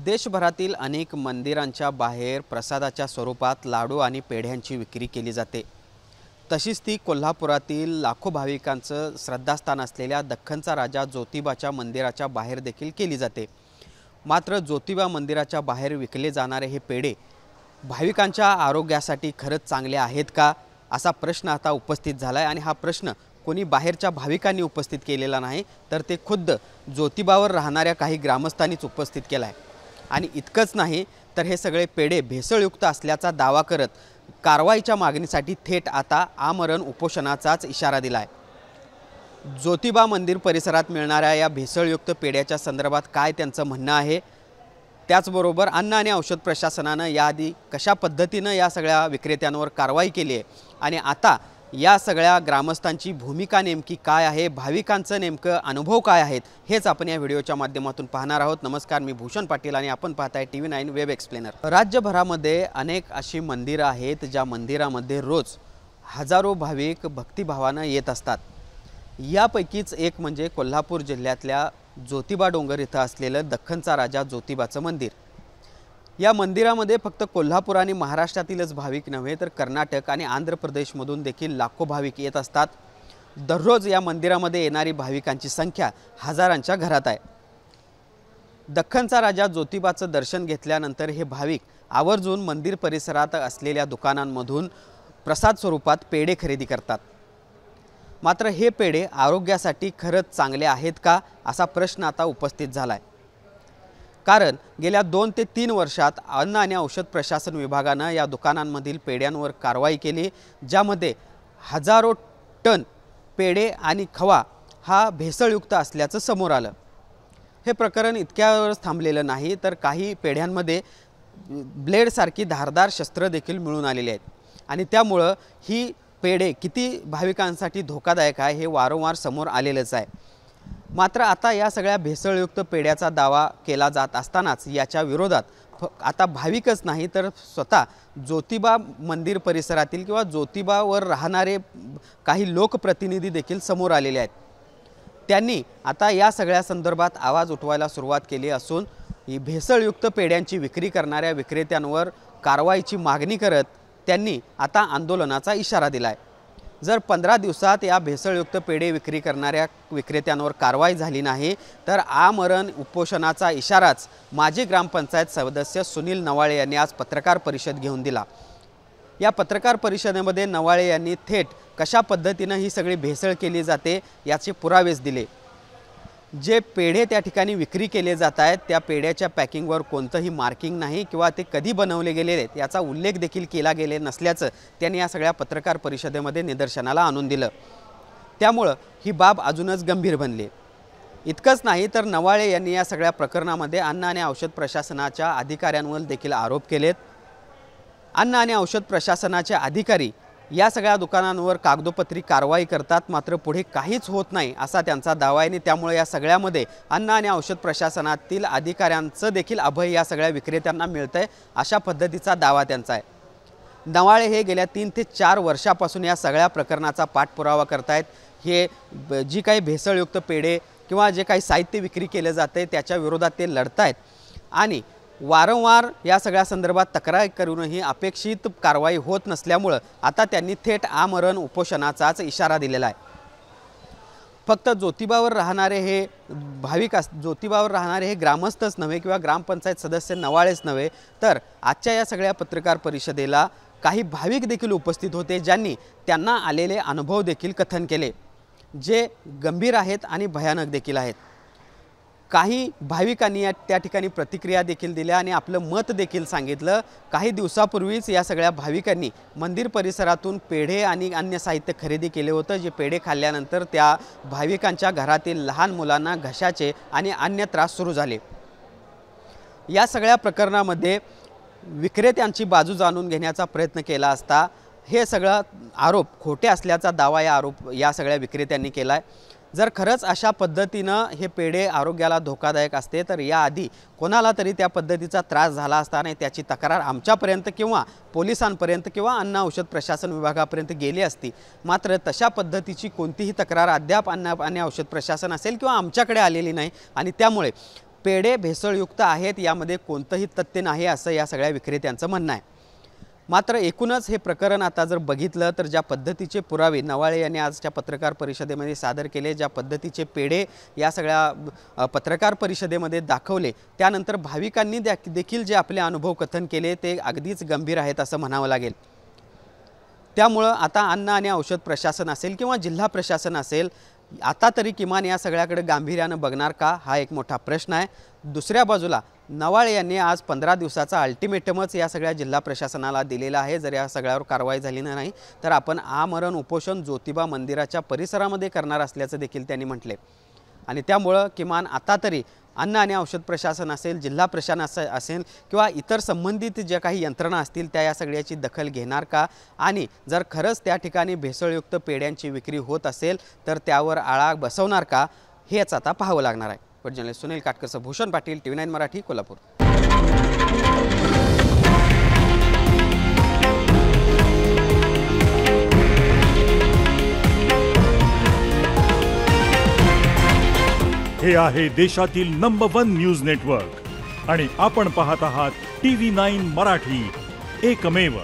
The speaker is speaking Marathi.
देशभरातील अनेक मंदिरांच्या बाहेर प्रसादाच्या स्वरूपात लाडू आणि पेढ्यांची विक्री केली जाते। तशीच ती कोल्हापुरातील लाखो भाविकांचं श्रद्धास्थान असलेल्या दख्खनचा राजा ज्योतिबाच्या मंदिराच्या बाहेर देखील केली जाते। मात्र ज्योतिबा मंदिराच्या बाहेर विकले जाणारे हे पेढे भाविकांच्या आरोग्यासाठी खरंच चांगले आहेत का, असा प्रश्न आता उपस्थित झालाय। आणि हा प्रश्न कोणी बाहेरच्या भाविकांनी उपस्थित केलेला नाही, तर ते खुद्द ज्योतिबावर राहणाऱ्या काही ग्रामस्थांनीच उपस्थित केलाय। आणि इतकंच नाही, तर हे सगळे पेढे भेसळयुक्त असल्याचा दावा करत कारवाईच्या मागणीसाठी थेट आता आमरण उपोषणाचाच इशारा दिलाय। ज्योतिबा मंदिर परिसरात मिळणाऱ्या या भेसळयुक्त पेढ्याच्या संदर्भात काय त्यांचं म्हणणं आहे, त्याचबरोबर अन्न आणि औषध प्रशासनानं याआधी कशा पद्धतीनं या सगळ्या विक्रेत्यांवर कारवाई केली आहे आणि आता या सगळ्या ग्रामस्थांची भूमिका नेमकी काय आहे, भाविकांचं नेमकं अनुभव काय आहेत, हेच आपण या व्हिडिओच्या माध्यमातून पाहणार आहोत। नमस्कार, मी भूषण पाटील आणि आपण पाहताय TV9 वेब एक्सप्लेनर। राज्यभरामध्ये अनेक अशी मंदिरं आहेत ज्या मंदिरामध्ये रोज हजारो भाविक भक्तिभावानं येत असतात। यापैकीच एक म्हणजे कोल्हापूर जिल्ह्यातल्या ज्योतिबा डोंगर इथं असलेलं दख्खनचा राजा ज्योतिबाचं मंदिर। या मंदिरामध्ये फक्त कोल्हापूर आणि महाराष्ट्रातीलच भाविक नव्हे, तर कर्नाटक आणि आंध्र प्रदेशमधून देखील लाखो भाविक येत असतात। दररोज या मंदिरामध्ये येणारी भाविकांची संख्या हजारांच्या घरात आहे। दख्खनचा राजा ज्योतिबाचं दर्शन घेतल्यानंतर हे भाविक आवर्जून मंदिर परिसरात असलेल्या दुकानांमधून प्रसाद स्वरूपात पेढे खरेदी करतात। मात्र हे पेढे आरोग्यासाठी खरंच चांगले आहेत का, असा प्रश्न आता उपस्थित झालाय। कारण गेल्या 2 ते 3 वर्षात अन्न आणि औषध प्रशासन विभागानं या दुकानांमधील पेढ्यांवर कारवाई केली, ज्यामध्ये हजारो टन पेढे आणि खवा हा भेसळयुक्त असल्याचं समोर आलं। हे प्रकरण इतक्यावर थांबलेलं नाही, तर काही पेढ्यांमध्ये ब्लेडसारखी धारदार शस्त्र देखील मिळून आलेली आहेत आणि त्यामुळं ही पेढे किती भाविकांसाठी धोकादायक आहे हे वारंवार समोर आलेलंच आहे। मात्र आता या सगळ्या भेसळयुक्त पेढ्याचा दावा केला जात असतानाच याच्या विरोधात आता भाविकच नाही, तर स्वतः ज्योतिबा मंदिर परिसरातील किंवा ज्योतिबावर राहणारे काही लोकप्रतिनिधी देखील समोर आलेले आहेत। त्यांनी आता या सगळ्या संदर्भात आवाज उठवायला सुरुवात केली असून ही भेसळयुक्त पेढ्यांची विक्री करणाऱ्या विक्रेत्यांवर कारवाईची मागणी करत त्यांनी आता आंदोलनाचा इशारा दिलाय। जर 15 दिवसात या भेसळयुक्त पेढे विक्री करणाऱ्या विक्रेत्यांवर कारवाई झाली नाही, तर आमरण उपोषणाचा इशाराच माजी ग्रामपंचायत सदस्य सुनील नवाळे यांनी आज पत्रकार परिषद घेऊन दिला। या पत्रकार परिषदेमध्ये नवाळे यांनी थेट कशा पद्धतीनं ही सगळी भेसळ केली जाते याचे पुरावेच दिले। जे पेढे त्या ठिकाणी विक्री केले जात आहेत त्या पेढ्याच्या पॅकिंगवर कोणतंही मार्किंग नाही किंवा ते कधी बनवले गेले आहेत याचा उल्लेख देखील केला गेले नसल्याचं त्यांनी या सगळ्या पत्रकार परिषदेमध्ये निदर्शनाला आणून दिलं। त्यामुळं ही बाब अजूनच गंभीर बनली। इतकंच नाही, तर नवाळे यांनी या सगळ्या प्रकरणामध्ये अन्न आणि औषध प्रशासनाच्या अधिकाऱ्यांवर देखील आरोप केलेत। अन्न आणि औषध प्रशासनाचे अधिकारी या सगळ्या दुकानांवर कागदोपत्री कारवाई करतात, मात्र पुढे काहीच होत नाही असा त्यांचा दावा आहे। आणि त्यामुळे या सगळ्यामध्ये अन्न आणि औषध प्रशासनातील अधिकाऱ्यांचं देखील अभय या सगळ्या विक्रेत्यांना मिळतंय, अशा पद्धतीचा दावा त्यांचा आहे। नवाळे हे गेल्या 3 ते 4 वर्षापासून या सगळ्या प्रकरणाचा पाठपुरावा करतायत। हे जी काही भेसळयुक्त पेढे किंवा जे काही साहित्य विक्री केले जाते त्याच्या विरोधात ते लढतायत आणि वारंवार या सगळ्या संदर्भात तक्रार करूनही अपेक्षित कारवाई होत नसल्यामुळे आता त्यांनी थेट आमरण उपोषणाचाच इशारा दिलेला आहे। फक्त ज्योतिबावर राहणारे हे भाविक ज्योतिबावर राहणारे हे ग्रामस्थच नव्हे किंवा ग्रामपंचायत सदस्य नवाळेच नव्हे, तर आजच्या या सगळ्या पत्रकार परिषदेला काही भाविक देखील उपस्थित होते, ज्यांनी त्यांना आलेले अनुभव देखील कथन केले, जे गंभीर आहेत आणि भयानक देखील आहेत। काही भाविकांनी त्या ठिकाणी प्रतिक्रिया देखील दिल्या आणि आपलं मत देखील सांगितलं। काही दिवसापूर्वीच या सगळ्या भाविकांनी मंदिर परिसरातून पेढे आणि अन्य साहित्य खरेदी केले होतं, जे पेढे खाल्ल्यानंतर त्या भाविकांच्या घरातील लहान मुलांना घशाचे आणि अन्य त्रास सुरू झाले। या सगळ्या प्रकरणामध्ये विक्रेत्यांची बाजू जाणून घेण्याचा प्रयत्न केला असता हे सगळं आरोप खोटे असल्याचा दावा या सगळ्या विक्रेत्यांनी केला आहे। जर खरंच अशा पद्धतीनं हे पेढे आरोग्याला धोकादायक असते, तर याआधी कोणाला तरी त्या पद्धतीचा त्रास झाला असता नाही त्याची तक्रार आमच्यापर्यंत किंवा पोलिसांपर्यंत किंवा अन्न औषध प्रशासन विभागापर्यंत गेली असती। मात्र तशा पद्धतीची कोणतीही तक्रार अद्याप अन्न आणि औषध प्रशासन असेल किंवा आमच्याकडे आलेली नाही आणि त्यामुळे पेढे भेसळयुक्त आहेत यामध्ये कोणतंही तथ्य नाही असं या सगळ्या विक्रेत्यांचं म्हणणं आहे। मात्र एकूणच हे प्रकरण आता जर बघितलं तर ज्या पद्धतीचे पुरावे नवाळे यांनी आजच्या पत्रकार परिषदेमध्ये सादर केले, ज्या पद्धतीचे पेढे या सगळ्या पत्रकार परिषदेमध्ये दाखवले, त्यानंतर भाविकांनी देखील जे आपले अनुभव कथन केले ते अगदीच गंभीर आहेत असं म्हणावं लागेल। त्यामुळं आता अन्न आणि औषध प्रशासन असेल किंवा जिल्हा प्रशासन असेल, आता तरी किमान या सगळ्याकडे गांभीर्यानं बघणार का हा एक मोठा प्रश्न आहे। दुसऱ्या बाजूला नवाळे यांनी आज 15 दिवसाचा अल्टिमेटमच या सगळ्या जिल्हा प्रशासनाला दिलेला आहे। जर या सगळ्यावर कारवाई झाली नाही तर आपण आमरण उपोषण ज्योतिबा मंदिराच्या परिसरामध्ये करणार असल्याचं देखील त्यांनी म्हटले। आणि त्यामुळं किमान आता तरी अन्न आणि औषध प्रशासन असेल, जिल्हा प्रशासन असेल किंवा इतर संबंधित ज्या काही यंत्रणा असतील त्या या सगळ्याची दखल घेणार का, आणि जर खरंच त्या ठिकाणी भेसळयुक्त पेढ्यांची विक्री होत असेल तर त्यावर आळा बसवणार का, हेच आता पाहावं लागणार आहे। जर्नलिस्ट सुनील काटकरसह भूषण पाटील, TV9 मराठी, कोल्हापूर। हे आहे देशातील नंबर 1 न्यूज नेटवर्क आणि आपण पाहत आहात TV9 मराठी, एकमेव।